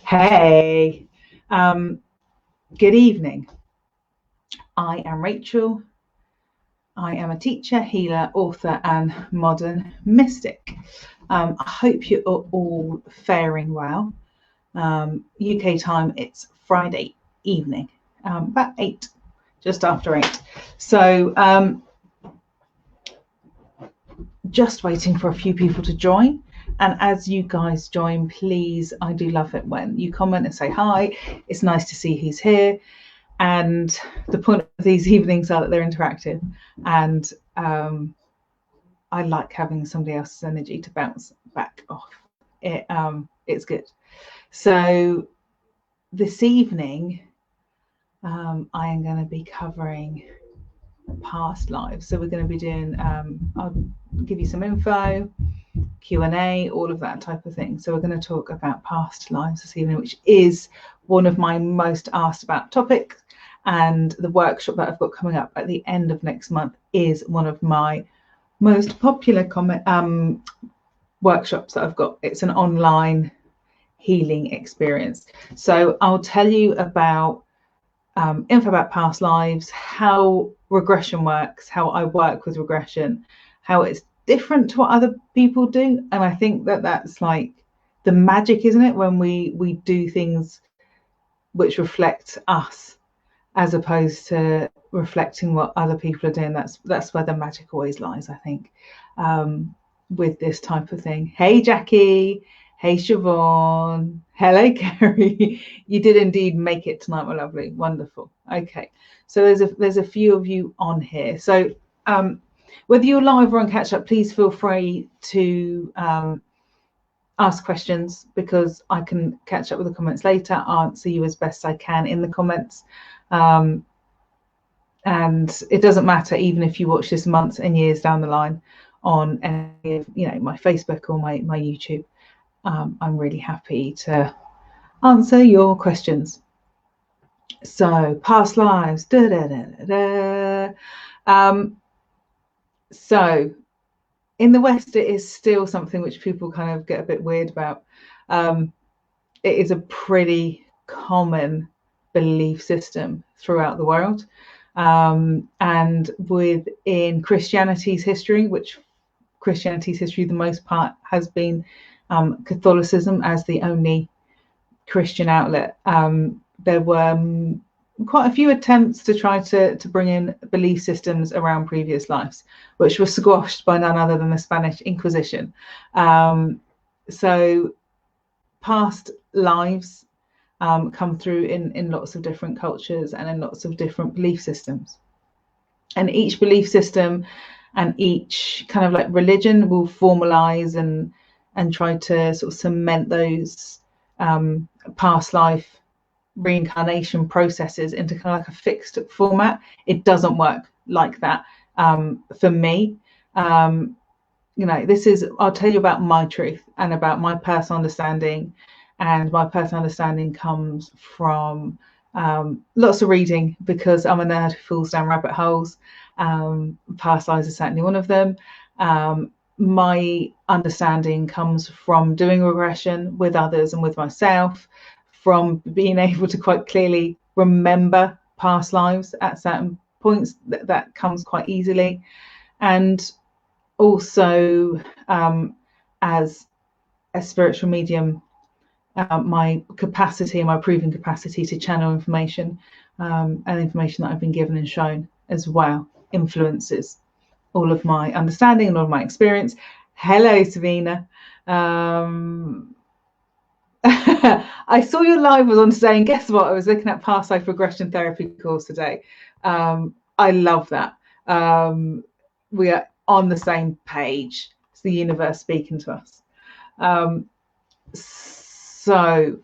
Hey, good evening. I am Rachel. I am a teacher, healer, author, and modern mystic. I hope you are all faring well. UK time, it's Friday evening, about 8, just after 8. So just waiting for a few people to join. And as you guys join, please, I do love it when you comment and say hi. It's nice to see who's here. And the point of these evenings are that they're interactive, and I like having somebody else's energy to bounce back off. It's good. So this evening, I am going to be covering past lives. So we're going to be doing, I'll give you some info, Q&A, all of that type of thing. So we're going to talk about past lives this evening, which is one of my most asked about topics. And the workshop that I've got coming up at the end of next month is one of my most popular workshops that I've got. It's an online healing experience. So I'll tell you about info about past lives, how regression works, how I work with regression, how it's different to what other people do. And I think that that's like the magic, isn't it, when we do things which reflect us as opposed to reflecting what other people are doing. That's where the magic always lies, I think, with this type of thing. Hey Jackie, hey Siobhan, hello Kerry. You did indeed make it tonight, my lovely. Wonderful. Okay, so there's a few of you on here. So whether you're live or on catch up, please feel free to ask questions, because I can catch up with the comments later, answer you as best I can in the comments. And it doesn't matter even if you watch this months and years down the line on any of, my Facebook or my YouTube. I'm really happy to answer your questions. So past lives. So in the West, it is still something which people kind of get a bit weird about. It is a pretty common belief system throughout the world, and within Christianity's history, which Christianity's history, the most part, has been Catholicism as the only Christian outlet. There were quite a few attempts to try to bring in belief systems around previous lives, which were squashed by none other than the Spanish Inquisition. So past lives come through in lots of different cultures and in lots of different belief systems. And each belief system and each kind of like religion will formalize and try to sort of cement those past life reincarnation processes into kind of like a fixed format. It doesn't work like that for me. This is, I'll tell you about my truth and about my personal understanding. And my personal understanding comes from lots of reading, because I'm a nerd who falls down rabbit holes. Past lives is certainly one of them. My understanding comes from doing regression with others and with myself, from being able to quite clearly remember past lives at certain points. That comes quite easily. And also as a spiritual medium, my capacity and my proven capacity to channel information and information that I've been given and shown as well influences all of my understanding and all of my experience. Hello, Savina. I saw your live was on today, and guess what? I was looking at Past Life Regression Therapy course today. I love that. We are on the same page. It's the universe speaking to us. So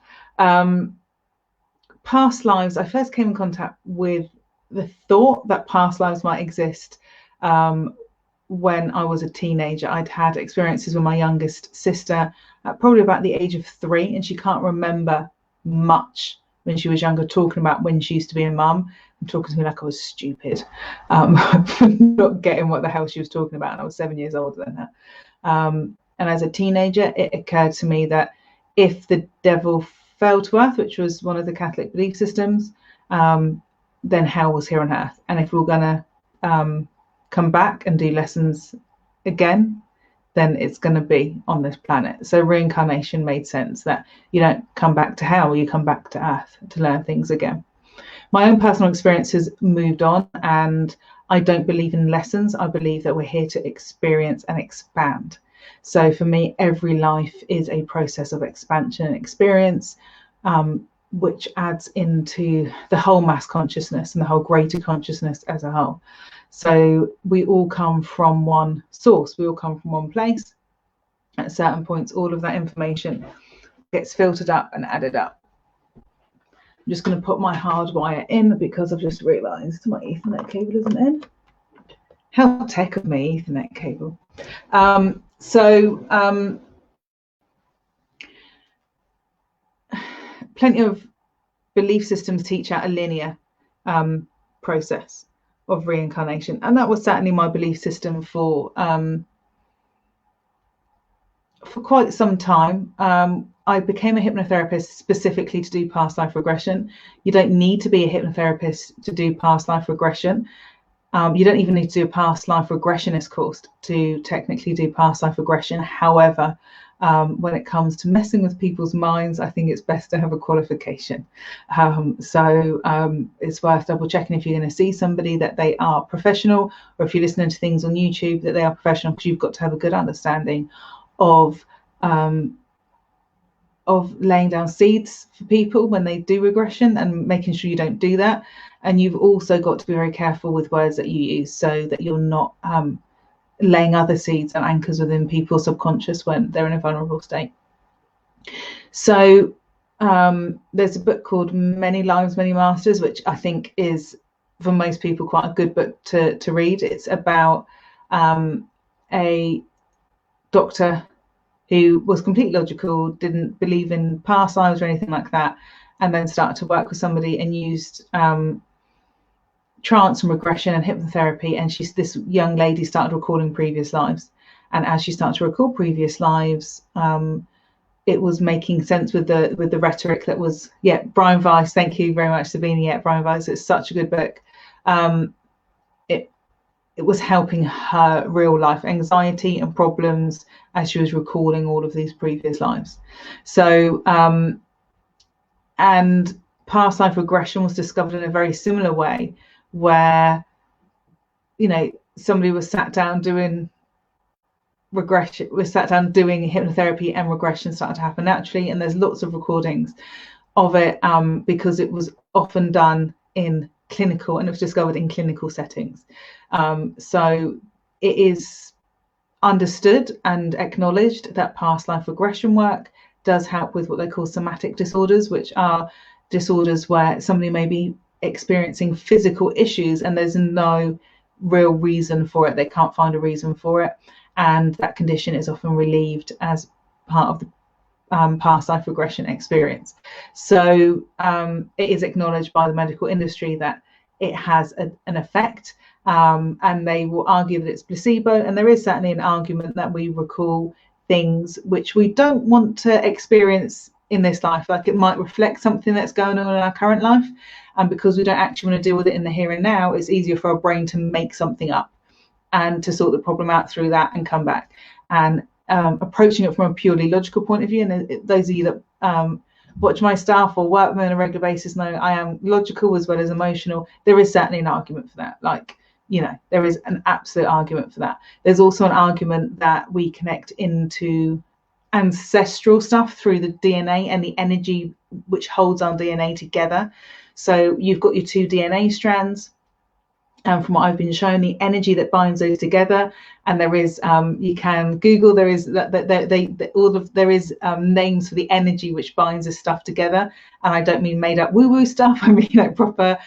past lives, I first came in contact with the thought that past lives might exist when I was a teenager. I'd had experiences with my youngest sister at probably about the age of 3, and she can't remember much when she was younger, talking about when she used to be a mum and talking to me like I was stupid, not getting what the hell she was talking about, and I was 7 years older than her. And as a teenager, it occurred to me that if the devil fell to earth, which was one of the Catholic belief systems, then hell was here on earth. And if we were going to come back and do lessons again, then it's going to be on this planet. So reincarnation made sense, that you don't come back to hell, you come back to earth to learn things again. My own personal experience has moved on, and I don't believe in lessons. I believe that we're here to experience and expand. So for me, every life is a process of expansion and experience, which adds into the whole mass consciousness and the whole greater consciousness as a whole. So we all come from one source, we all come from one place. At certain points, all of that information gets filtered up and added up. I'm just going to put my hard wire in because I've just realised my Ethernet cable isn't in. How tech of me, Ethernet cable. Plenty of belief systems teach out a linear process of reincarnation, and that was certainly my belief system for quite some time. I became a hypnotherapist specifically to do past life regression. You don't need to be a hypnotherapist to do past life regression. You don't even need to do a past life regressionist course to technically do past life regression. However, when it comes to messing with people's minds, I think it's best to have a qualification. It's worth double checking if you're going to see somebody that they are professional, or if you're listening to things on YouTube that they are professional, because you've got to have a good understanding of laying down seeds for people when they do regression and making sure you don't do that. And you've also got to be very careful with words that you use, so that you're not laying other seeds and anchors within people's subconscious when they're in a vulnerable state. So there's a book called Many Lives, Many Masters, which I think is, for most people, quite a good book to read. It's about a doctor who was completely logical, didn't believe in past lives or anything like that, and then started to work with somebody and used trance and regression and hypnotherapy, and this young lady started recalling previous lives. And as she started to recall previous lives, it was making sense with the rhetoric that was, Brian Weiss, thank you very much, Sabina. Brian Weiss, it's such a good book. It was helping her real life anxiety and problems as she was recalling all of these previous lives. So and past life regression was discovered in a very similar way, where somebody was sat down doing regression, doing hypnotherapy, and regression started to happen naturally. And there's lots of recordings of it, because it was often done in clinical, and it was discovered in clinical settings. So it is understood and acknowledged that past life regression work does help with what they call somatic disorders, which are disorders where somebody may be experiencing physical issues and there's no real reason for it. They can't find a reason for it, and that condition is often relieved as part of the past life regression experience. So it is acknowledged by the medical industry that it has an effect, and they will argue that it's placebo. And there is certainly an argument that we recall things which we don't want to experience in this life, like it might reflect something that's going on in our current life, and because we don't actually want to deal with it in the here and now, it's easier for our brain to make something up and to sort the problem out through that and come back. And approaching it from a purely logical point of view, and those of you that watch my stuff or work with me on a regular basis know I am logical as well as emotional. There is certainly an argument for that. There is an absolute argument for that. There's also an argument that we connect into ancestral stuff through the DNA and the energy which holds our DNA together. So you've got your two DNA strands, and from what I've been shown, the energy that binds those together, and there is you can Google, there is there is names for the energy which binds this stuff together. And I don't mean made up woo-woo stuff. I mean proper,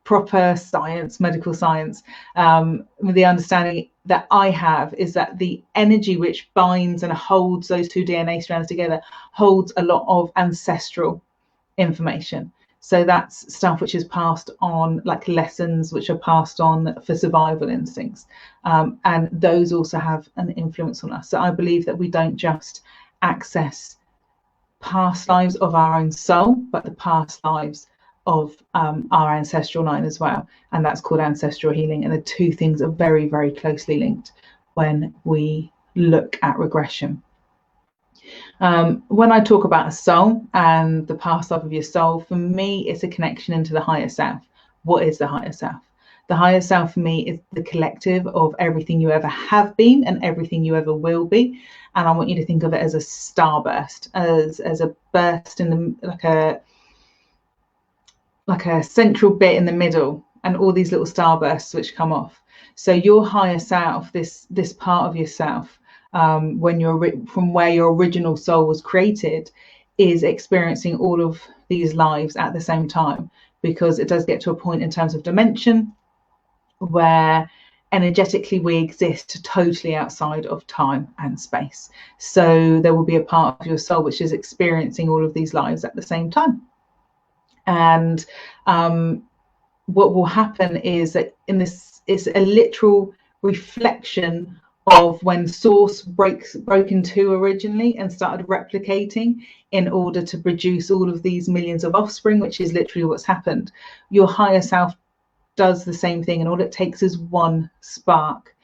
proper science, medical science. The understanding that I have is that the energy which binds and holds those two DNA strands together holds a lot of ancestral information. So that's stuff which is passed on, like lessons which are passed on for survival instincts. And those also have an influence on us. So I believe that we don't just access past lives of our own soul, but the past lives of our ancestral line as well. And that's called ancestral healing. And the two things are very, very closely linked when we look at regression. When I talk about a soul and the past life of your soul, for me, it's a connection into the higher self. What is the higher self? The higher self for me is the collective of everything you ever have been and everything you ever will be. And I want you to think of it as a starburst, as a burst in the like a central bit in the middle, and all these little starbursts which come off. So your higher self, this part of yourself, when you're from where your original soul was created, is experiencing all of these lives at the same time, because it does get to a point in terms of dimension where energetically we exist totally outside of time and space. So there will be a part of your soul which is experiencing all of these lives at the same time. And what will happen is that in this, it's a literal reflection of when source broke in two originally and started replicating in order to produce all of these millions of offspring, which is literally what's happened. Your higher self does the same thing, and all it takes is one spark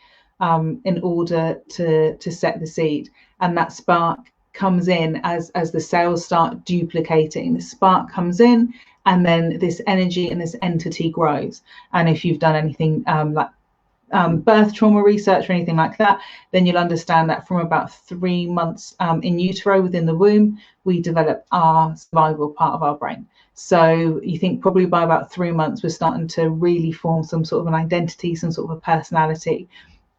in order to set the seed, and that spark comes in as the cells start duplicating. The spark comes in, and then this energy and this entity grows. And if you've done anything like birth trauma research or anything like that, then you'll understand that from about 3 months in utero, within the womb, we develop our survival part of our brain. So you think probably by about 3 months, we're starting to really form some sort of an identity, some sort of a personality,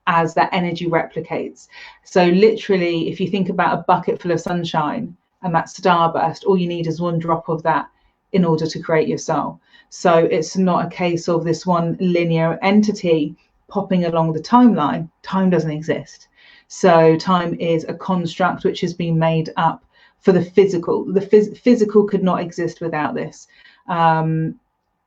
as that energy replicates. So literally, if you think about a bucket full of sunshine and that starburst, all you need is one drop of that in order to create your soul. So it's not a case of this one linear entity popping along the timeline. Time doesn't exist. So time is a construct which has been made up for the physical. The physical could not exist without this. And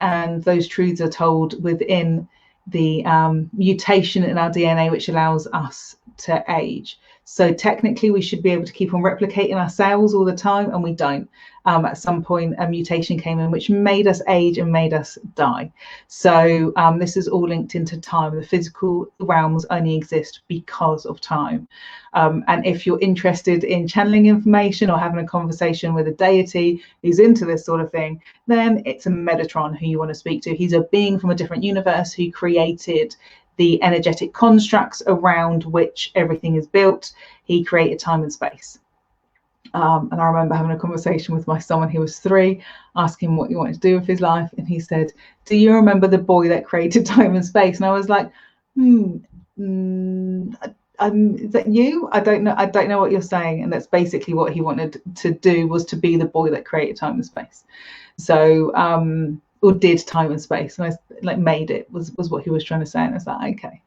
those truths are told within the mutation in our DNA, which allows us to age. So technically we should be able to keep on replicating our cells all the time, and we don't. At some point a mutation came in which made us age and made us die. So this is all linked into time. The physical realms only exist because of time. And if you're interested in channeling information or having a conversation with a deity who's into this sort of thing, then it's a Metatron who you want to speak to. He's a being from a different universe who created the energetic constructs around which everything is built. He created time and space. And I remember having a conversation with my son when he was 3, asking him what he wanted to do with his life. And he said, "Do you remember the boy that created time and space?" And I was like, is that you? I don't know what you're saying. And that's basically what he wanted to do, was to be the boy that created time and space. So, or did time and space. And I like made it was what he was trying to say. And I was like, okay.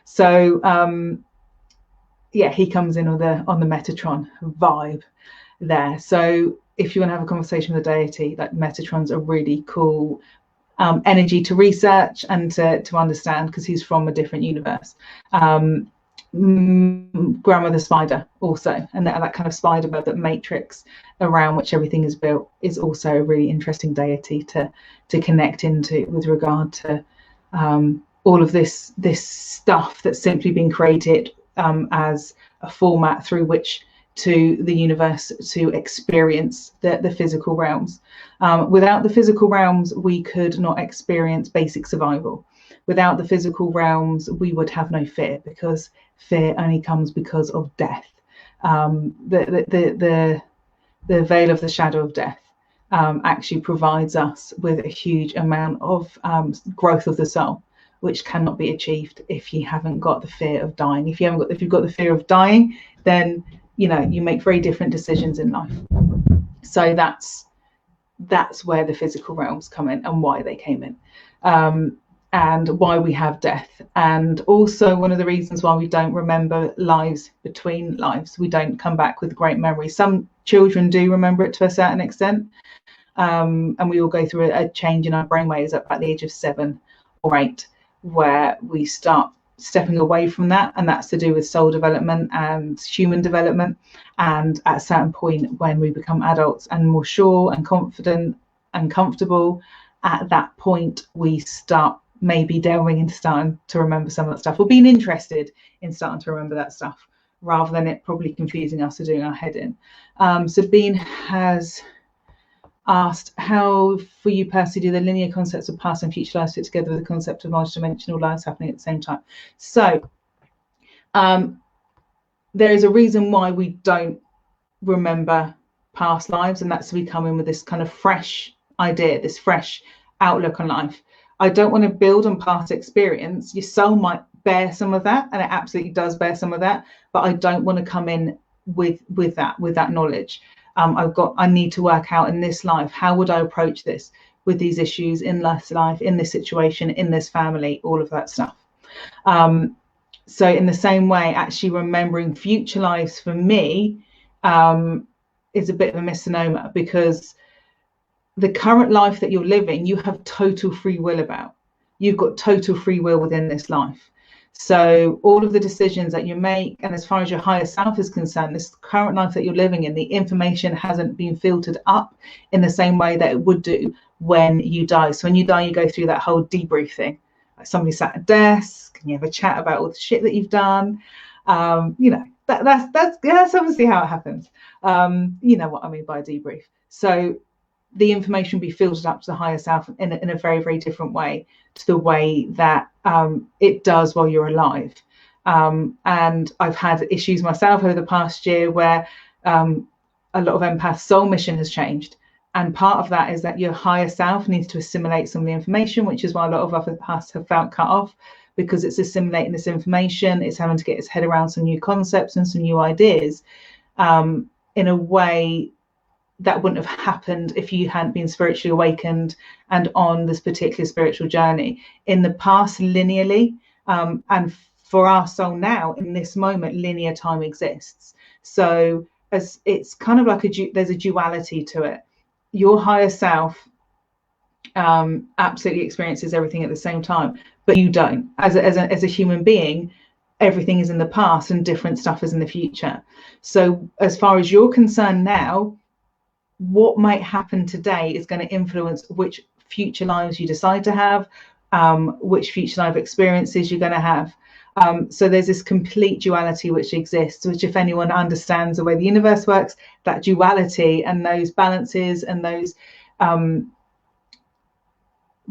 So, yeah, he comes in on the Metatron vibe there. So if you want to have a conversation with a deity, like Metatron's a really cool energy to research and to understand, because he's from a different universe. Grandmother Spider also, and that kind of spider web, that matrix around which everything is built, is also a really interesting deity to connect into with regard to all of this stuff that's simply been created as a format through which to the universe to experience the physical realms. Without the physical realms, we could not experience basic survival. Without the physical realms, we would have no fear, because fear only comes because of death. The veil of the shadow of death actually provides us with a huge amount of growth of the soul, which cannot be achieved if you haven't got the fear of dying. If you've got the fear of dying, then you make very different decisions in life. So that's where the physical realms come in, and why they came in, and why we have death. And also one of the reasons why we don't remember lives between lives. We don't come back with great memories. Some children do remember it to a certain extent, and we all go through a change in our brainwaves at about the age of 7 or 8, where we start stepping away from that, and that's to do with soul development and human development. And at a certain point, when we become adults and more sure and confident and comfortable, at that point we start maybe delving into starting to remember some of that stuff, or being interested in starting to remember that stuff, rather than it probably confusing us or doing our head in. So Bean has asked, how for you personally do the linear concepts of past and future lives fit together with the concept of multidimensional lives happening at the same time? So there is a reason why we don't remember past lives, and that's we come in with this kind of fresh idea, this fresh outlook on life. I don't want to build on past experience. Your soul might bear some of that, and it absolutely does bear some of that, but I don't want to come in with that knowledge. I need to work out in this life, how would I approach this with these issues in this life, in this situation, in this family, all of that stuff. So in the same way, actually remembering future lives for me is a bit of a misnomer, because the current life that you're living, you have total free will about. You've got total free will within this life. So all of the decisions that you make, and as far as your higher self is concerned, this current life that you're living in, the information hasn't been filtered up in the same way that it would do when you die. So when you die, you go through that whole debrief thing. Like somebody sat at a desk and you have a chat about all the shit that you've done. You know, that's obviously how it happens. You know what I mean by a debrief. So the information will be filtered up to the higher self in a very, very different way to the way that it does while you're alive. And I've had issues myself over the past year where a lot of empaths' soul mission has changed. And part of that is that your higher self needs to assimilate some of the information, which is why a lot of other empaths have felt cut off, because it's assimilating this information. It's having to get its head around some new concepts and some new ideas in a way that wouldn't have happened if you hadn't been spiritually awakened and on this particular spiritual journey in the past linearly. And for our soul now, in this moment, linear time exists. So as it's kind of like there's a duality to it. Your higher self absolutely experiences everything at the same time, but you don't. As a human being, everything is in the past and different stuff is in the future. So as far as you're concerned now, what might happen today is going to influence which future lives you decide to have, which future life experiences you're going to have. So there's this complete duality which exists, which if anyone understands the way the universe works, that duality and those balances and those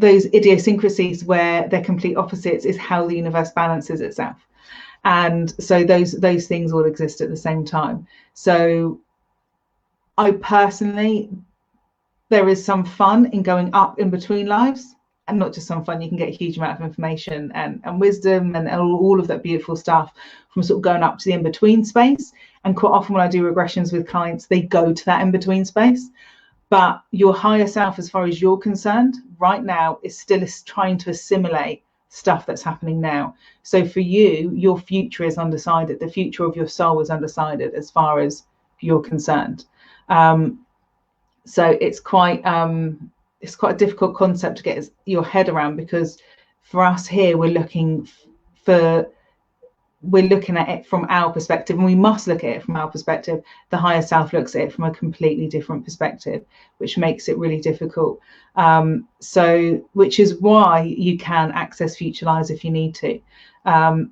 idiosyncrasies where they're complete opposites is how the universe balances itself. And so those things all exist at the same time. So I personally, there is some fun in going up in between lives, and not just some fun, you can get a huge amount of information and wisdom and all of that beautiful stuff from sort of going up to the in-between space. And quite often when I do regressions with clients, they go to that in-between space. But your higher self, as far as you're concerned, right now is still trying to assimilate stuff that's happening now. So for you, your future is undecided. The future of your soul is undecided as far as you're concerned. So it's quite a difficult concept to get your head around, because for us here, we're looking at it from our perspective, and we must look at it from our perspective. The higher self looks at it from a completely different perspective, which makes it really difficult. So which is why you can access future lives if you need to. I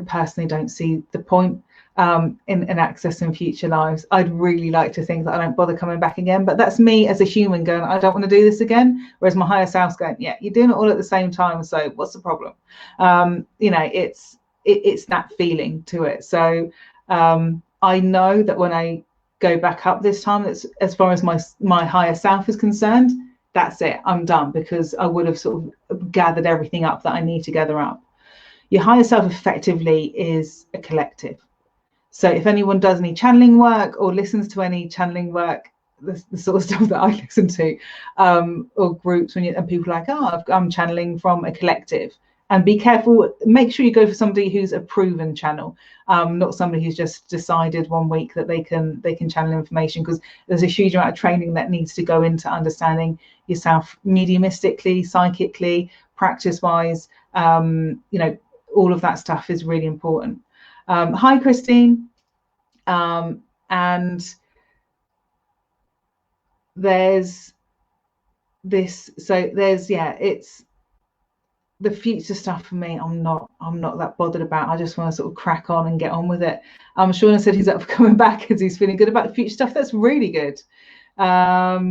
personally don't see the point in accessing future lives. I'd really like to think that I don't bother coming back again, but that's me as a human going, I don't want to do this again. Whereas my higher self's going, yeah, you're doing it all at the same time, so what's the problem? You know, it's that feeling to it. So I know that when I go back up this time, that's as far as my higher self is concerned, that's it, I'm done, because I would have sort of gathered everything up that I need to gather up. Your higher self effectively is a collective. So if anyone does any channeling work or listens to any channeling work, the sort of stuff that I listen to, or groups and people are like, oh, I'm channeling from a collective. And be careful, make sure you go for somebody who's a proven channel, not somebody who's just decided one week that they can channel information, because there's a huge amount of training that needs to go into understanding yourself mediumistically, psychically, practice-wise, you know, all of that stuff is really important. Hi, Christine. And there's this, so there's, yeah, it's the future stuff for me. I'm not that bothered about. I just want to sort of crack on and get on with it. Shauna said he's up for coming back because he's feeling good about the future stuff. That's really good. That's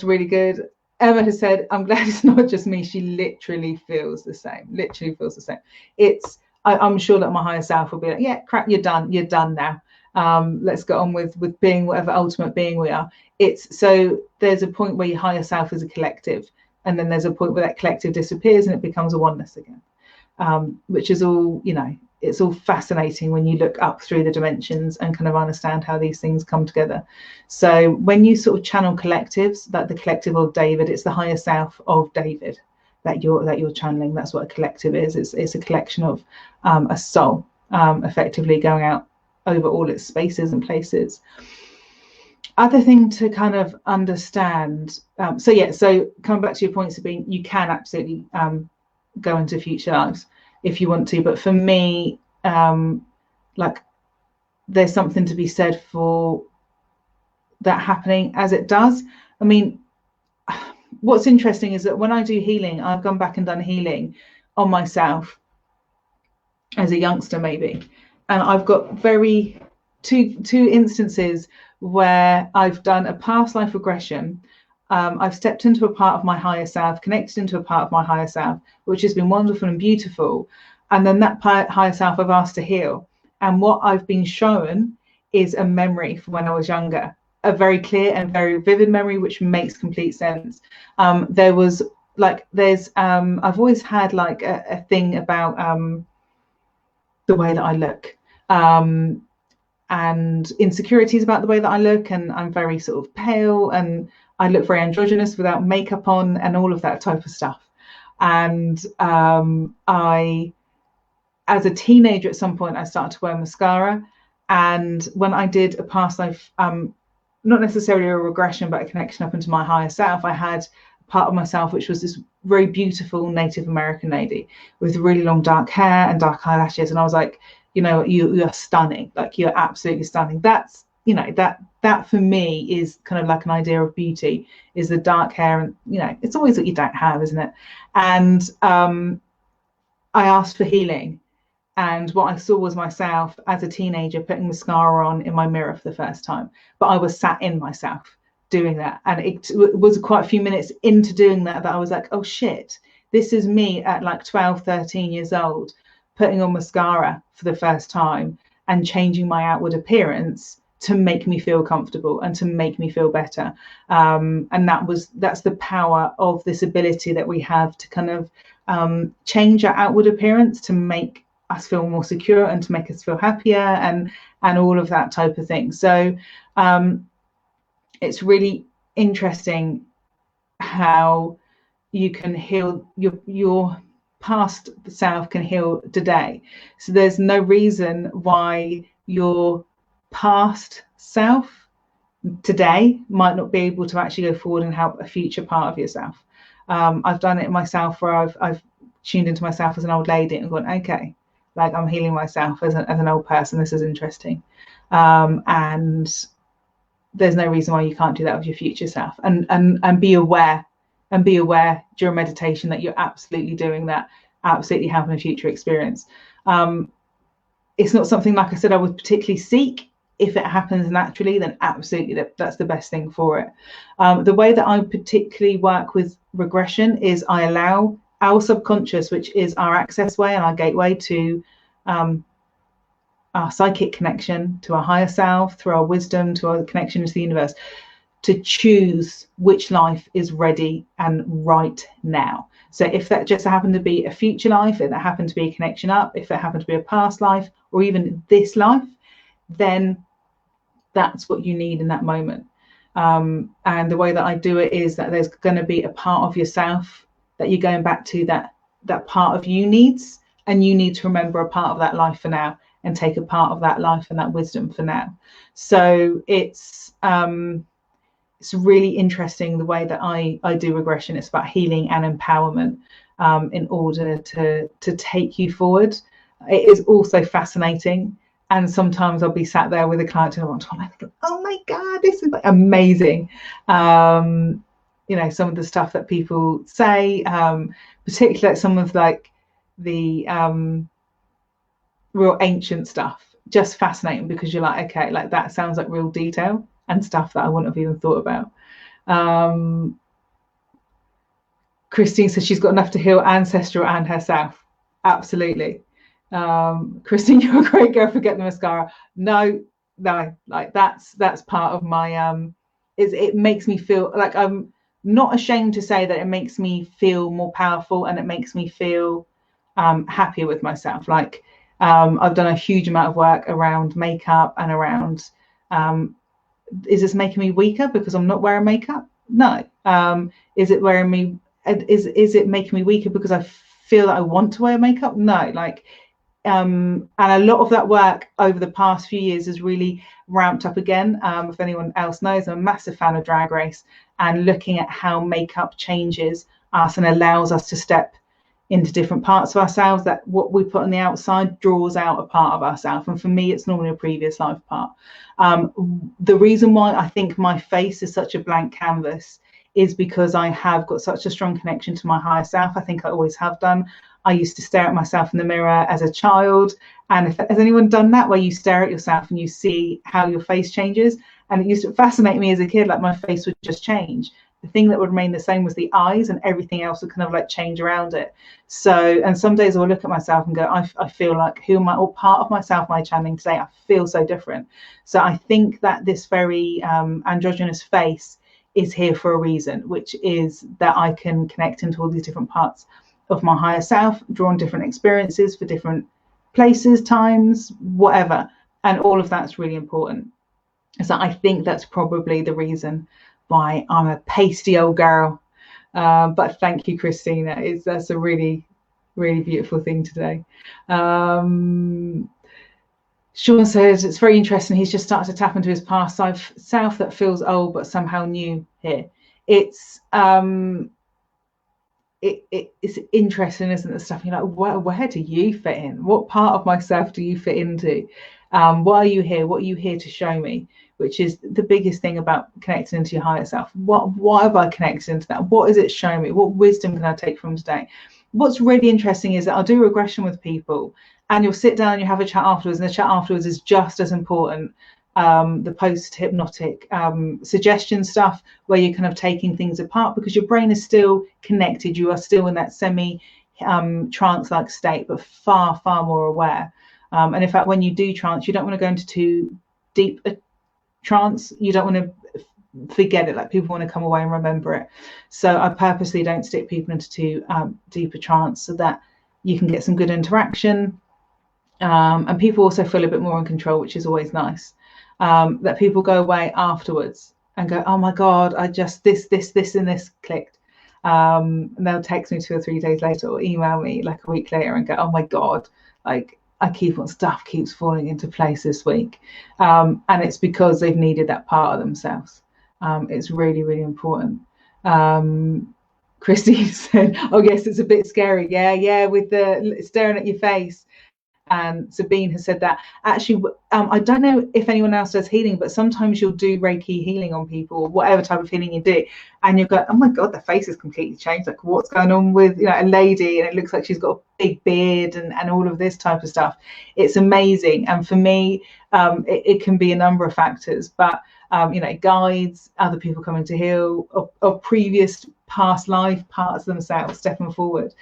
really good. Emma has said, I'm glad it's not just me. She literally feels the same. I'm sure that my higher self will be like, yeah, crap, you're done now. Let's get on with being whatever ultimate being we are. So there's a point where your higher self is a collective, and then there's a point where that collective disappears and it becomes a oneness again, which is all, it's all fascinating when you look up through the dimensions and kind of understand how these things come together. So when you sort of channel collectives, like the collective of David, it's the higher self of David that you're channeling. That's what a collective is. It's a collection of a soul, effectively going out over all its spaces and places. Other thing to kind of understand, so coming back to your points of being, you can absolutely go into future lives if you want to, but for me, like, there's something to be said for that happening as it does. I mean, what's interesting is that when I do healing, I've gone back and done healing on myself as a youngster maybe, and I've got two instances where I've done a past life regression. I've stepped into a part of my higher self, connected into a part of my higher self, which has been wonderful and beautiful. And then that higher self I've asked to heal. And what I've been shown is a memory from when I was younger, a very clear and very vivid memory, which makes complete sense. I've always had like a thing about the way that I look. And insecurities about the way that I look, and I'm very sort of pale, and I look very androgynous without makeup on, and all of that type of stuff. And I, as a teenager, at some point, I started to wear mascara. And when I did a past life, not necessarily a regression, but a connection up into my higher self, I had a part of myself which was this very beautiful Native American lady with really long dark hair and dark eyelashes, and I was like, you're stunning, like you're absolutely stunning. That's, that for me is kind of like an idea of beauty, is the dark hair, and it's always what you don't have, isn't it? And I asked for healing, and what I saw was myself as a teenager putting mascara on in my mirror for the first time, but I was sat in myself doing that, and it was quite a few minutes into doing that I was like, oh shit, this is me at like 12, 13 years old, putting on mascara for the first time and changing my outward appearance to make me feel comfortable and to make me feel better. And that's the power of this ability that we have to kind of change our outward appearance to make us feel more secure and to make us feel happier and all of that type of thing. So it's really interesting how you can heal your past self can heal today. So there's no reason why your past self today might not be able to actually go forward and help a future part of yourself. I've done it myself where I've tuned into myself as an old lady and gone, okay, like I'm healing myself as an old person. This is interesting. And there's no reason why you can't do that with your future self, and be aware during meditation that you're absolutely doing that, absolutely having a future experience. It's not something, like I said, I would particularly seek. If it happens naturally, then absolutely that's the best thing for it. The way that I particularly work with regression is I allow our subconscious, which is our access way and our gateway to our psychic connection to our higher self, through our wisdom, to our connection to the universe, to choose which life is ready and right now. So if that just happened to be a future life, if that happened to be a connection up, if it happened to be a past life, or even this life, then that's what you need in that moment. And the way that I do it is that there's going to be a part of yourself that you're going back to, that part of you needs, and you need to remember a part of that life for now and take a part of that life and that wisdom for now. So it's really interesting the way that I do regression. It's about healing and empowerment. in order to take you forward. It is also fascinating. And sometimes I'll be sat there with a client and I think, oh my God, this is like amazing. You know, some of the stuff that people say, particularly like some of like the real ancient stuff, just fascinating, because you're like, okay, like that sounds like real detail and stuff that I wouldn't have even thought about. Christine says she's got enough to heal ancestral and herself. Absolutely. Christine, you're a great girl for getting the mascara. No, like that's part of my it makes me feel like I'm not ashamed to say that it makes me feel more powerful, and it makes me feel happier with myself. Like I've done a huge amount of work around makeup and around is this making me weaker because I'm not wearing makeup? No. Is it wearing me is it making me weaker because I feel that I want to wear makeup? No. Like and a lot of that work over the past few years has really ramped up again. If anyone else knows, I'm a massive fan of Drag Race, and looking at how makeup changes us and allows us to step into different parts of ourselves, that what we put on the outside draws out a part of ourselves. And for me, it's normally a previous life part. The reason why I think my face is such a blank canvas is because I have got such a strong connection to my higher self. I think I always have done. I used to stare at myself in the mirror as a child. And has anyone done that, where you stare at yourself and you see how your face changes? And it used to fascinate me as a kid, like my face would just change. The thing that would remain the same was the eyes, and everything else would kind of like change around it. So, and some days I'll look at myself and go, I feel like, who am I, or part of myself am I channeling today? I feel so different. So I think that this very androgynous face is here for a reason, which is that I can connect into all these different parts of my higher self, draw on different experiences for different places, times, whatever. And all of that's really important. So I think that's probably the reason why I'm a pasty old girl. But thank you, Christina. That's a really, really beautiful thing today. Sean says it's very interesting. He's just started to tap into his past self that feels old but somehow new here. It's it's interesting, isn't it? Stuff you're like, where do you fit in? What part of myself do you fit into? Why are you here? What are you here to show me? Which is the biggest thing about connecting into your higher self. Why have I connected into that? What is it showing me? What wisdom can I take from today? What's really interesting is that I'll do regression with people, and you'll sit down and you have a chat afterwards, and the chat afterwards is just as important. The post-hypnotic suggestion stuff, where you're kind of taking things apart, because your brain is still connected. You are still in that semi trance-like state, but far, far more aware. And in fact, when you do trance, you don't want to go into too deep a trance. You don't want to forget it. Like, people want to come away and remember it. So I purposely don't stick people into too deep a trance, so that you can get some good interaction. And people also feel a bit more in control, which is always nice. That people go away afterwards and go, oh my God, I just this and this clicked. And they'll text me 2 or 3 days later, or email me like a week later and go, oh my God, like stuff keeps falling into place this week. And it's because they've needed that part of themselves. It's really, really important. Christine said, oh yes, it's a bit scary. Yeah, with the staring at your face. And Sabine has said that. Actually, I don't know if anyone else does healing, but sometimes you'll do Reiki healing on people, or whatever type of healing you do, and you'll go, oh my God, the face has completely changed. Like, what's going on with, a lady, and it looks like she's got a big beard and all of this type of stuff. It's amazing. And for me, it can be a number of factors, but guides, other people coming to heal, of previous past life parts of themselves stepping forward.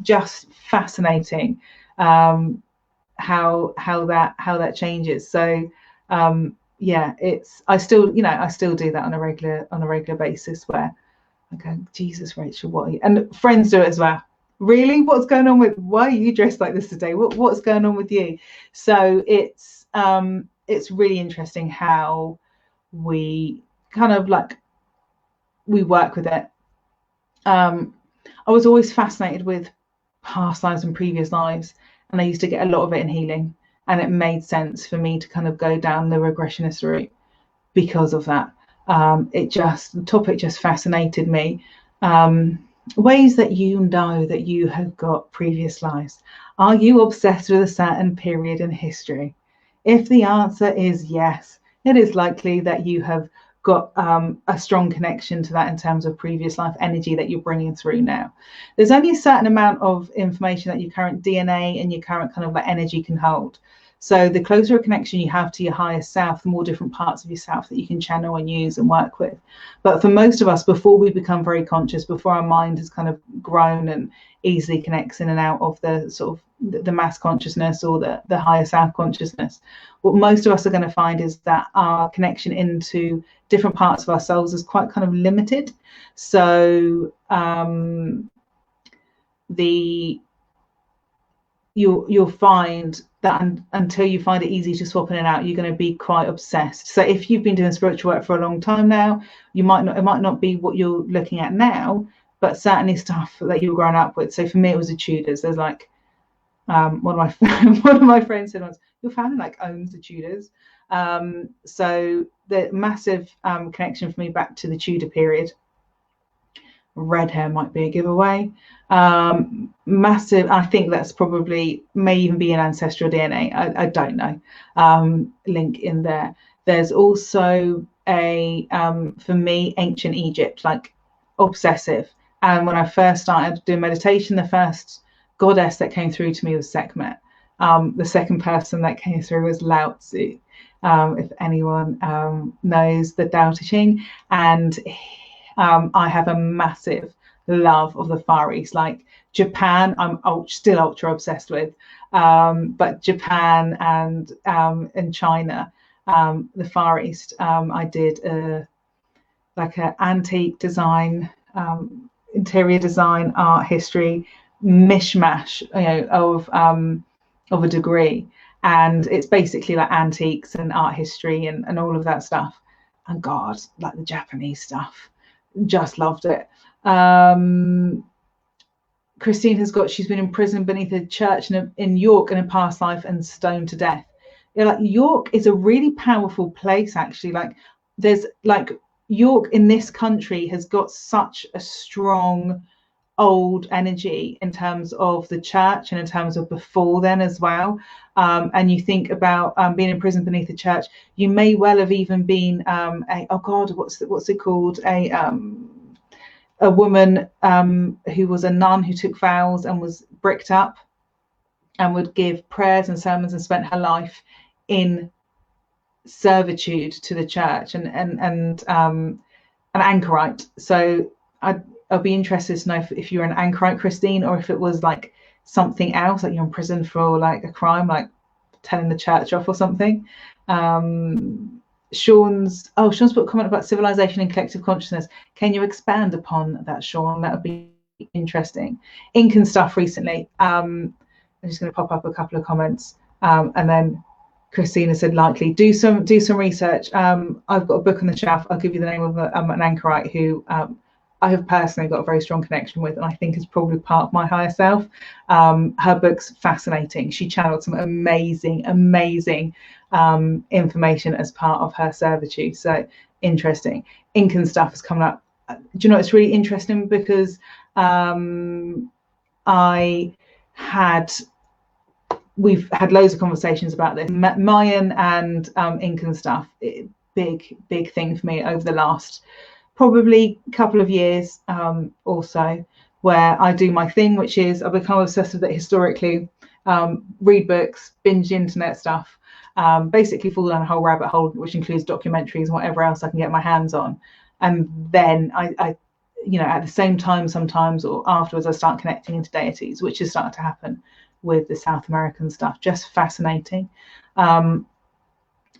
Just fascinating. How that changes. So I still do that on a regular basis, where I go, Jesus, Rachel, what are you? And friends do it as well. Really, what's going on with, why are you dressed like this today? What's going on with you? So it's really interesting how we kind of like, we work with it. I was always fascinated with past lives and previous lives, and I used to get a lot of it in healing, and it made sense for me to kind of go down the regressionist route because of that. The topic just fascinated me. ways that you know that you have got previous lives. Are you obsessed with a certain period in history? If the answer is yes, it is likely that you have got a strong connection to that in terms of previous life energy that you're bringing through now. There's only a certain amount of information that your current DNA and your current kind of like energy can hold. So the closer a connection you have to your higher self, the more different parts of yourself that you can channel and use and work with. But for most of us, before we become very conscious, before our mind has kind of grown and easily connects in and out of the sort of the mass consciousness or the higher self consciousness, what most of us are going to find is that our connection into different parts of ourselves is quite kind of limited. So you'll find that until you find it easy to swap in and out, you're going to be quite obsessed. So if you've been doing spiritual work for a long time now, it might not be what you're looking at now, but certainly stuff that you were growing up with. So for me, it was the Tudors. There's like one of my friends said once, your family like owns the Tudors. So the massive connection for me back to the Tudor period. Red hair might be a giveaway. Massive. I think that's probably may even be an ancestral DNA. I don't know. Link in there. There's also a for me ancient Egypt, like obsessive. And when I first started doing meditation, the first goddess that came through to me was Sekhmet. The second person that came through was Lao Tzu. If anyone knows the Tao Te Ching, and I have a massive love of the Far East. Like Japan, I'm still ultra obsessed with, but Japan and China, the Far East. I did like an antique design, interior design, art history mishmash, of a degree, and it's basically like antiques and art history and all of that stuff. And God, like the Japanese stuff, just loved it. Christine she's been imprisoned beneath a church in York in a past life and stoned to death. Like York is a really powerful place, actually. Like there's like York in this country has got such a strong old energy in terms of the church and in terms of before then as well. And you think about being imprisoned beneath a church, you may well have even been what's it called, a woman who was a nun who took vows and was bricked up and would give prayers and sermons and spent her life in servitude to the church and an anchorite. So I'll be interested to know if you're an anchorite, Christine, or if it was like something else, like you're in prison for like a crime, like telling the church off or something. Sean's put a comment about civilization and collective consciousness. Can you expand upon that, Sean? That would be interesting. Ink and stuff recently. I'm just going to pop up a couple of comments, and then Christina said likely do some research. I've got a book on the shelf. I'll give you the name of an anchorite who I have personally got a very strong connection with, and I think is probably part of my higher self. Her book's fascinating. She channeled some amazing information as part of her servitude. So interesting. Ink and stuff has come up. Do you know, it's really interesting because we've had loads of conversations about this. Mayan and ink and stuff, big thing for me over the last probably couple of years or so, where I do my thing, which is I've become obsessed with it historically, read books, binge internet stuff, basically fall down a whole rabbit hole, which includes documentaries and whatever else I can get my hands on. And then I at the same time sometimes or afterwards I start connecting into deities, which is starting to happen with the South American stuff. Just fascinating.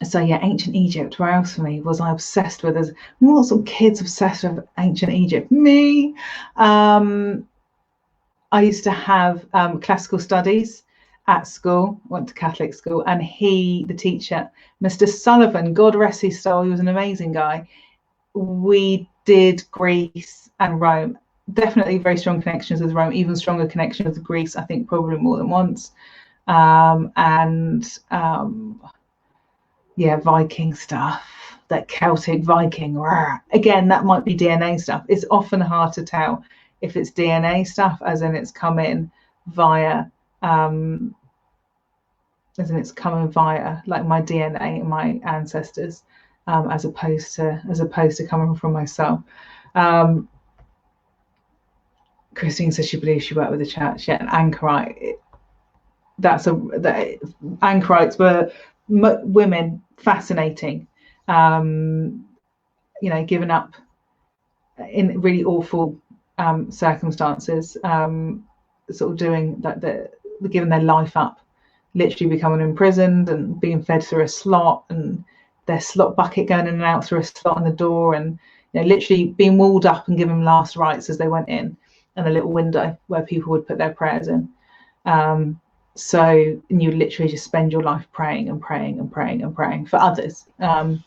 So yeah, ancient Egypt. Where else for me was I obsessed with? There's lots of kids obsessed with ancient Egypt. Me. I used to have classical studies at school, went to Catholic school, and the teacher, Mr. Sullivan, God rest his soul, he was an amazing guy. We did Greece and Rome. Definitely very strong connections with Rome, even stronger connection with Greece, I think probably more than once. Viking stuff, that Celtic Viking. Again, that might be DNA stuff. It's often hard to tell if it's DNA stuff, as in it's come in via like my DNA and my ancestors, as opposed to coming from myself. Christine says she believes she worked with the church. Yeah, an anchorite. Anchorites were women, fascinating, given up in really awful circumstances, sort of doing that, giving their life up, literally becoming imprisoned and being fed through a slot, and their slot bucket going in and out through a slot in the door, and literally being walled up and given last rites as they went in, and a little window where people would put their prayers in. So you literally just spend your life praying and praying and praying and praying for others. And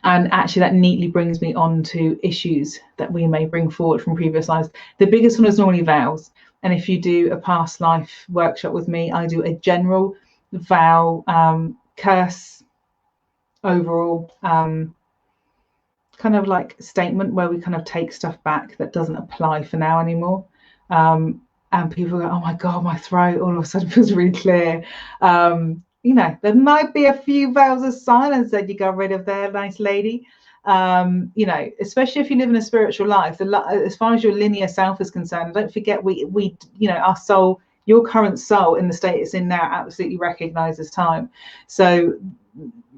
actually that neatly brings me on to issues that we may bring forward from previous lives. The biggest one is normally vows. And if you do a past life workshop with me, I do a general vow, curse, overall, kind of like statement where we kind of take stuff back that doesn't apply for now anymore. And people go, oh my God, my throat all of a sudden feels really clear. There might be a few vows of silence that you got rid of there, nice lady. Especially if you live in a spiritual life, as far as your linear self is concerned, don't forget we our soul, your current soul in the state it's in now, absolutely recognizes time. So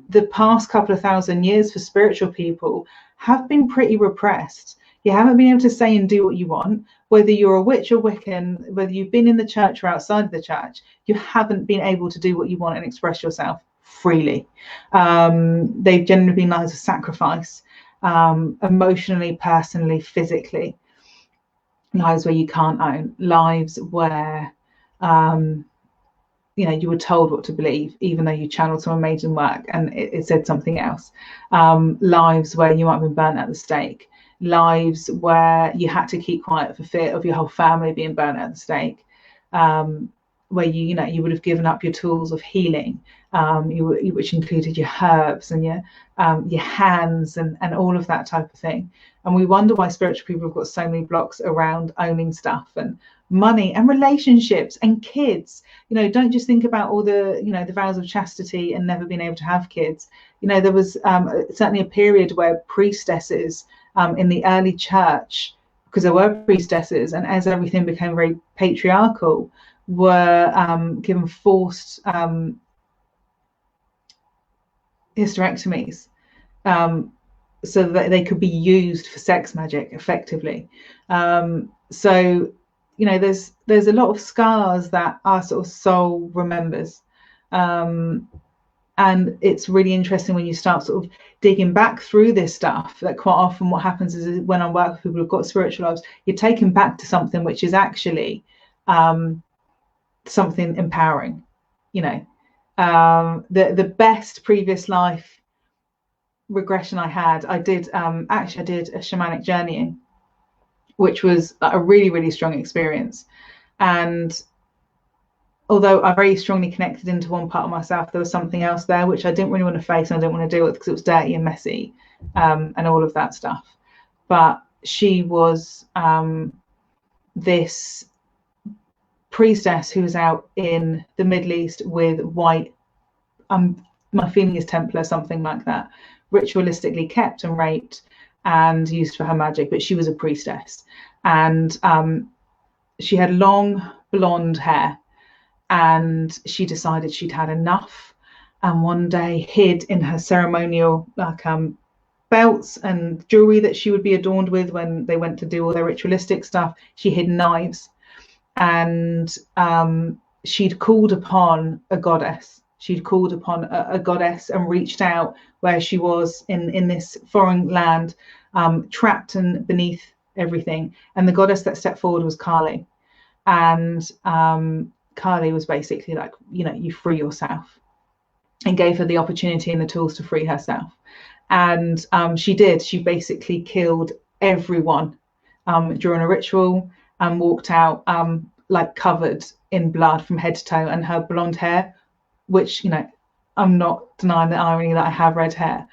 the past couple of thousand years for spiritual people have been pretty repressed. You haven't been able to say and do what you want, whether you're a witch or Wiccan, whether you've been in the church or outside of the church, you haven't been able to do what you want and express yourself freely. They've generally been lives of sacrifice, emotionally, personally, physically, lives where you can't own, lives where you were told what to believe, even though you channeled some amazing work and it said something else. Lives where you might have been burnt at the stake. Lives where you had to keep quiet for fear of your whole family being burnt at the stake. Where you would have given up your tools of healing, which included your herbs and your hands and all of that type of thing. And we wonder why spiritual people have got so many blocks around owning stuff and money and relationships and kids. Don't just think about all the the vows of chastity and never being able to have kids. There was certainly a period where priestesses in the early church, because there were priestesses, and as everything became very patriarchal, were given forced hysterectomies, so that they could be used for sex magic effectively. So there's a lot of scars that our sort of soul remembers, and it's really interesting when you start sort of digging back through this stuff, that quite often what happens is when I work with people who've got spiritual lives, you're taken back to something which is actually something empowering. The best previous life regression I did a shamanic journeying, which was a really, really strong experience. And although I very strongly connected into one part of myself, there was something else there which I didn't really want to face and I didn't want to deal with because it was dirty and messy, and all of that stuff. But she was this priestess who was out in the Middle East with white, my feeling is Templar, something like that, ritualistically kept and raped and used for her magic. But she was a priestess, and she had long blonde hair, and she decided she'd had enough, and one day hid in her ceremonial belts and jewelry that she would be adorned with when they went to do all their ritualistic stuff. She hid knives, and she'd called upon a goddess. She'd called upon a goddess and reached out where she was in this foreign land, trapped and beneath everything. And the goddess that stepped forward was Kali. And Kali was basically like, you free yourself, and gave her the opportunity and the tools to free herself. And she did. She basically killed everyone during a ritual and walked out like covered in blood from head to toe. And her blonde hair, which, I'm not denying the irony that I have red hair,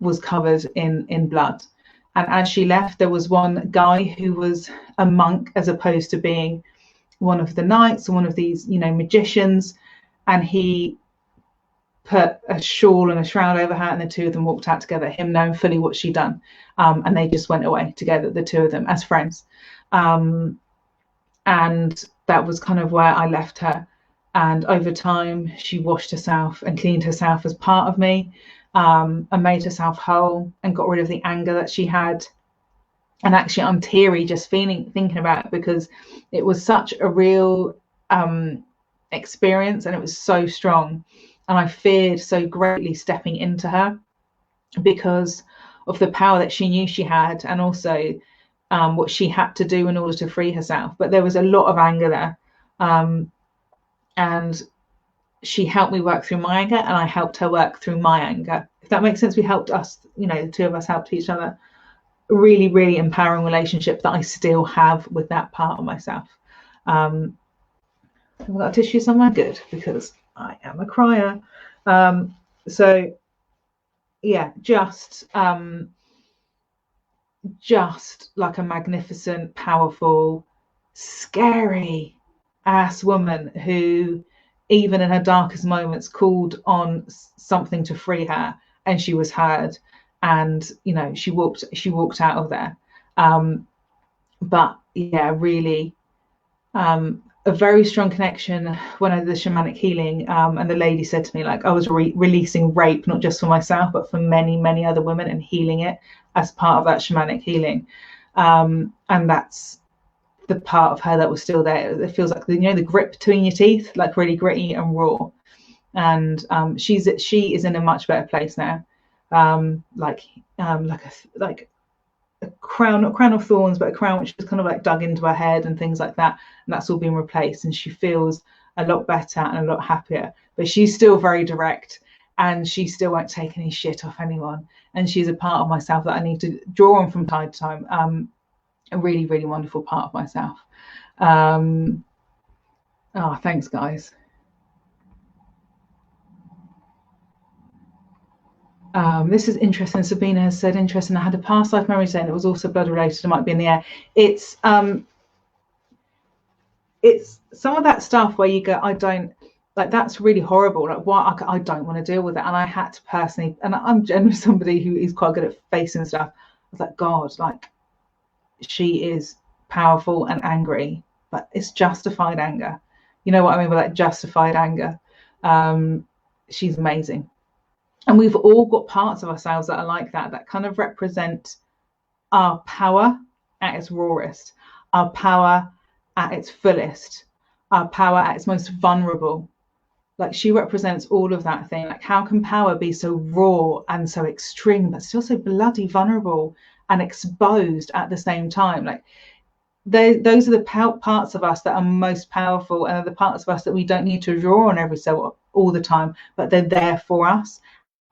was covered in blood. And as she left, there was one guy who was a monk as opposed to being one of the knights or one of these, you know, magicians. And he put a shawl and a shroud over her, and the two of them walked out together, him knowing fully what she'd done. And they just went away together, the two of them, as friends. And that was kind of where I left her. And over time, she washed herself and cleaned herself as part of me, and made herself whole and got rid of the anger that she had. And actually, I'm teary just thinking about it, because it was such a real experience, and it was so strong. And I feared so greatly stepping into her because of the power that she knew she had, and also what she had to do in order to free herself. But there was a lot of anger there. And she helped me work through my anger, and I helped her work through my anger. If that makes sense, we helped us, you know, the two of us helped each other. A really, really empowering relationship that I still have with that part of myself. Have I got a tissue somewhere? Good, because I am a crier. So yeah, just like a magnificent, powerful, scary ass woman who, even in her darkest moments, called on something to free her, and she was heard. And you know, she walked out of there. But yeah, really a very strong connection when I did the shamanic healing. And the lady said to me, like, I was releasing rape, not just for myself, but for many other women, and healing it as part of that shamanic healing. And that's the part of her that was still there. It feels like, you know, the grip between your teeth, like really gritty and raw. And she is in a much better place now. Like a crown, not crown of thorns, but a crown which was kind of like dug into her head and things like that, and that's all been replaced, and she feels a lot better and a lot happier. But she's still very direct, and she still won't take any shit off anyone, and she's a part of myself that I need to draw on from time to time. A really, really wonderful part of myself. Thanks guys. This is interesting. Sabina has said, interesting. I had a past life memory saying it was also blood related. It might be in the air. It's some of that stuff where you go, I don't, like, that's really horrible. Like, why? I don't want to deal with it. And I had to personally, and I'm generally somebody who is quite good at facing stuff. I was like, God, like, she is powerful and angry, but it's justified anger. You know what I mean by that? Justified anger. She's amazing. And we've all got parts of ourselves that are like that, that kind of represent our power at its rawest, our power at its fullest, our power at its most vulnerable. Like, she represents all of that thing. Like, how can power be so raw and so extreme, but still so bloody vulnerable and exposed at the same time? Like, those are the parts of us that are most powerful, and are the parts of us that we don't need to draw on all the time, but they're there for us.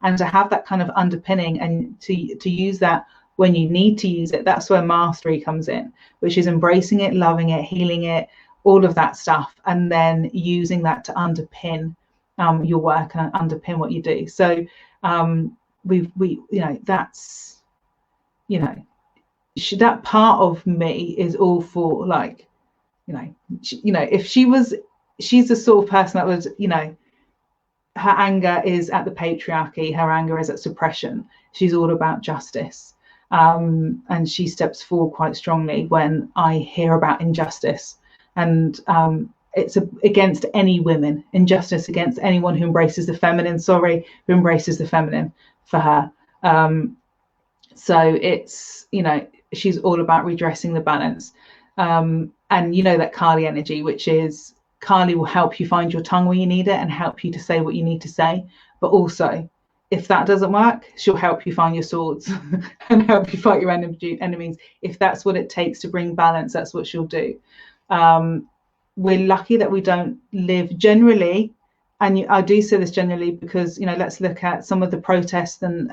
And to have that kind of underpinning, and to use that when you need to use it, that's where mastery comes in, which is embracing it, loving it, healing it, all of that stuff, and then using that to underpin your work and underpin what you do. So we you know, that's, you know, that part of me is all for, like, you know, if she's the sort of person that was, you know, her anger is at the patriarchy, her anger is at suppression. She's all about justice. And she steps forward quite strongly when I hear about injustice. And it's against any women, injustice against anyone who embraces the feminine, who embraces the feminine for her. So it's, you know, she's all about redressing the balance. And you know, that Kali energy, which is, Kali will help you find your tongue where you need it and help you to say what you need to say. But also, if that doesn't work, she'll help you find your swords and help you fight your enemies. If that's what it takes to bring balance, that's what she'll do. We're lucky that we don't live generally, and I do say this generally because, you know, let's look at some of the protests and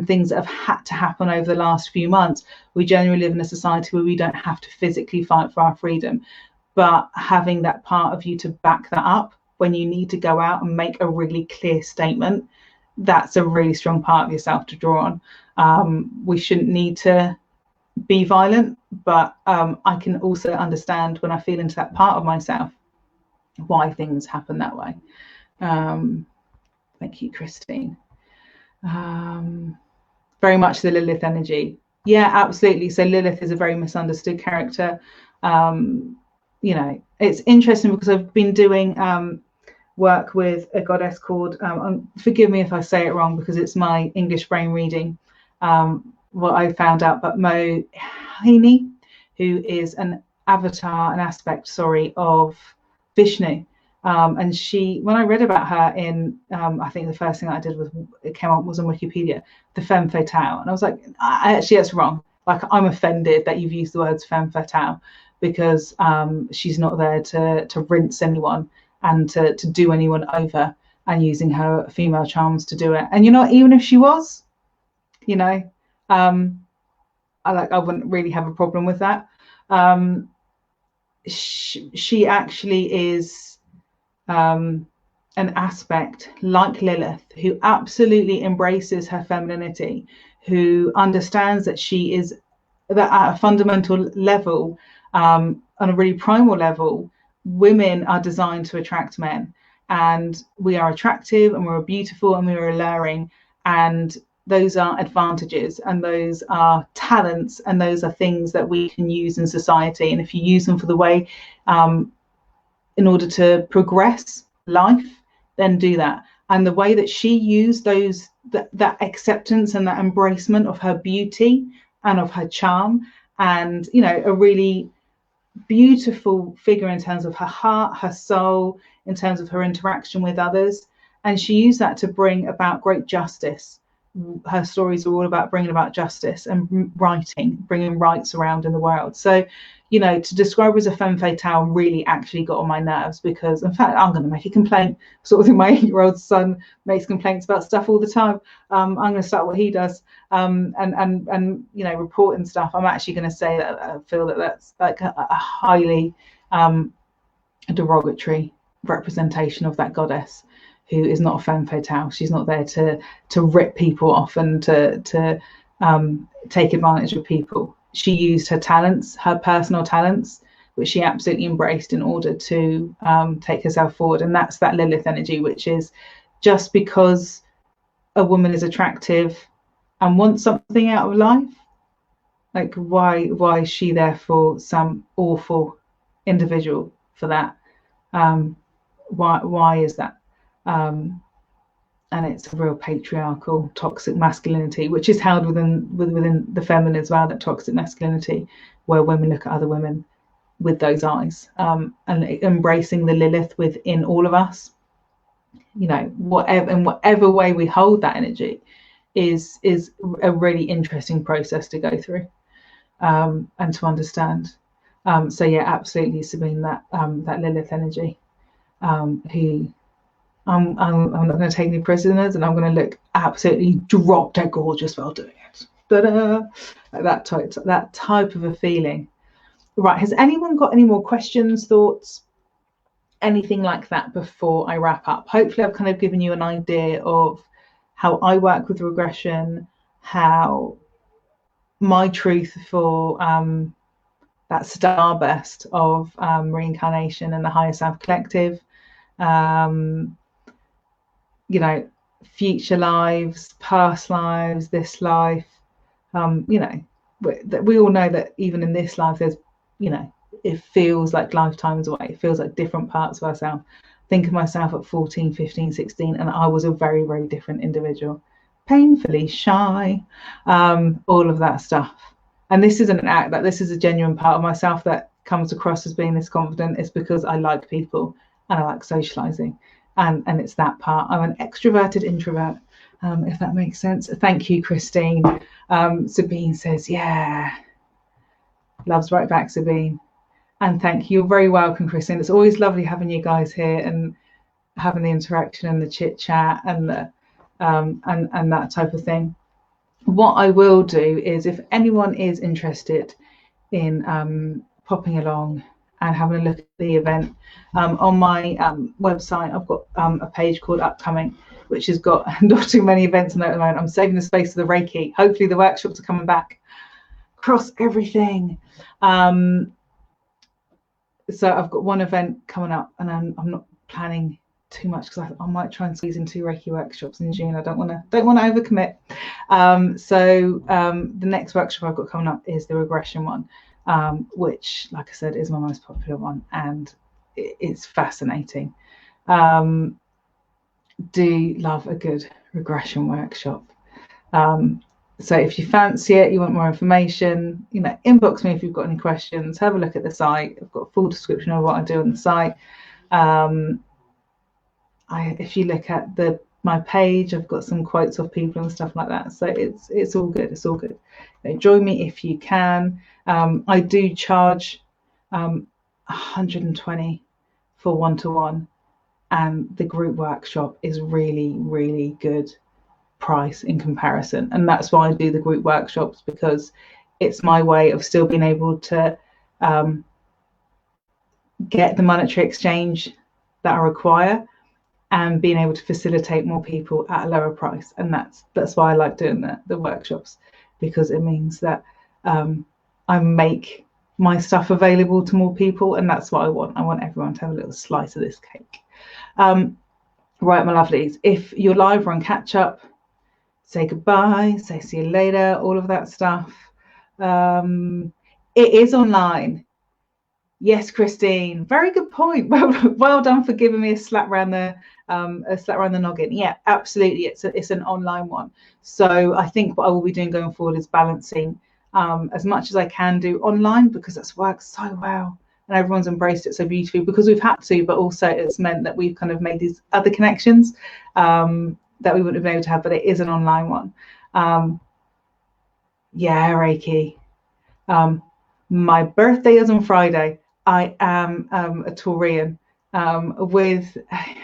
things that have had to happen over the last few months. We generally live in a society where we don't have to physically fight for our freedom. But having that part of you to back that up when you need to go out and make a really clear statement, that's a really strong part of yourself to draw on. We shouldn't need to be violent, but I can also understand when I feel into that part of myself why things happen that way. Thank you, Christine. Very much the Lilith energy. Yeah, absolutely. So Lilith is a very misunderstood character. You know, it's interesting because I've been doing work with a goddess called, forgive me if I say it wrong because it's my English brain reading, what I found out, but Mohini, who is an avatar, an aspect, sorry, of Vishnu. And she, when I read about her in, I think the first thing I did was, it came up was on Wikipedia, the femme fatale. And I was like, actually, that's wrong. Like, I'm offended that you've used the words femme fatale, because she's not there to rinse anyone and to do anyone over, and using her female charms to do it. And you know, even if she was, you know, I wouldn't really have a problem with that. She actually is an aspect like Lilith, who absolutely embraces her femininity, who understands that she is, that at a fundamental level, on a really primal level, women are designed to attract men, and we are attractive and we're beautiful and we're alluring, and those are advantages and those are talents and those are things that we can use in society. And if you use them for the way, in order to progress life, then do that. And the way that she used those, that acceptance and that embracement of her beauty and of her charm, and, you know, a really beautiful figure in terms of her heart, her soul, in terms of her interaction with others. And she used that to bring about great justice. Her stories are all about bringing about justice and writing, bringing rights around in the world. So, you know, to describe her as a femme fatale really actually got on my nerves, because, in fact, I'm going to make a complaint. Sort of think my 8-year-old son makes complaints about stuff all the time. I'm going to start what he does, and you know, reporting stuff. I'm actually going to say that I feel that that's like a highly derogatory representation of that goddess, who is not a femme fatale. She's not there to rip people off and to take advantage of people. She used her talents, her personal talents, which she absolutely embraced in order to take herself forward. And that's that Lilith energy, which is, just because a woman is attractive and wants something out of life, like why is she therefore some awful individual for that? Why is that? And it's a real patriarchal, toxic masculinity, which is held within the feminine as well, that toxic masculinity, where women look at other women with those eyes, and embracing the Lilith within all of us. You know, whatever way we hold that energy is a really interesting process to go through, and to understand. So yeah, absolutely, Sabine, that Lilith energy, who I'm not going to take any prisoners, and I'm going to look absolutely drop dead gorgeous while doing it. Like that type of a feeling. Right, has anyone got any more questions, thoughts, anything like that before I wrap up? Hopefully I've kind of given you an idea of how I work with regression, how my truth for that starburst of reincarnation and the higher self collective, you know, future lives, past lives, this life, you know, we all know that even in this life, there's, you know, it feels like lifetimes away. It feels like different parts of ourselves. Think of myself at 14, 15, 16, and I was a very, very different individual, painfully shy, all of that stuff. And this isn't an act, that this is a genuine part of myself that comes across as being this confident. It's because I like people and I like socializing. And it's that part. I'm an extroverted introvert, if that makes sense. Thank you, Christine. Sabine says, yeah. Loves right back, Sabine. And thank you. You're very welcome, Christine. It's always lovely having you guys here and having the interaction and the chit chat and the and that type of thing. What I will do is, if anyone is interested in popping along and having a look at the event, on my website, I've got a page called Upcoming, which has got not too many events on there at the moment. I'm saving the space for the Reiki. Hopefully the workshops are coming back. across everything. So I've got one event coming up, and I'm not planning too much because I might try and squeeze in 2 Reiki workshops in June. I don't want to overcommit. So the next workshop I've got coming up is the regression one, which, like I said, is my most popular one, and it's fascinating. Do love a good regression workshop. So if you fancy it, you want more information, inbox me if you've got any questions. Have a look at the site. I've got a full description of what I do on the site. If you look at my page, I've got some quotes of people and stuff like that. So it's all good. It's all good. Join me if you can. I do charge 120 for one-to-one, and the group workshop is really, really good price in comparison, and that's why I do the group workshops, because it's my way of still being able to get the monetary exchange that I require and being able to facilitate more people at a lower price. And that's why I like doing the workshops, because it means that I make my stuff available to more people, and that's what I want. I want everyone to have a little slice of this cake. Right, my lovelies, if you're live or on catch up, say goodbye, say see you later, all of that stuff. It is online. Yes, Christine, very good point. Well done for giving me a slap around the noggin. Yeah, absolutely. It's an online one. So I think what I will be doing going forward is balancing as much as I can do online, because that's worked so well and everyone's embraced it so beautifully, because we've had to, but also it's meant that we've kind of made these other connections that we wouldn't have been able to have. But it is an online one. Yeah, Reiki. My birthday is on Friday. I am a Taurian with,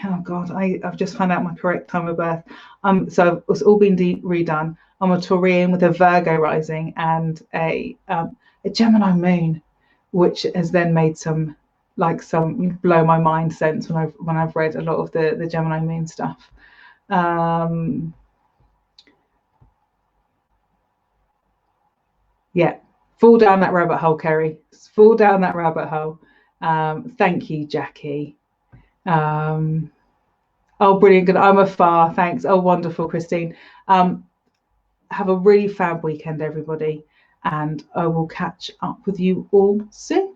oh God, I've just found out my correct time of birth. So it's all been redone. I'm a Taurian with a Virgo rising and a Gemini moon, which has then made some blow my mind sense when I've read a lot of the Gemini moon stuff. Yeah, fall down that rabbit hole, Kerry. Fall down that rabbit hole. Thank you, Jackie. Oh, brilliant. Good. I'm a far. Thanks. Oh, wonderful, Christine. Have a really fab weekend, everybody. And I will catch up with you all soon.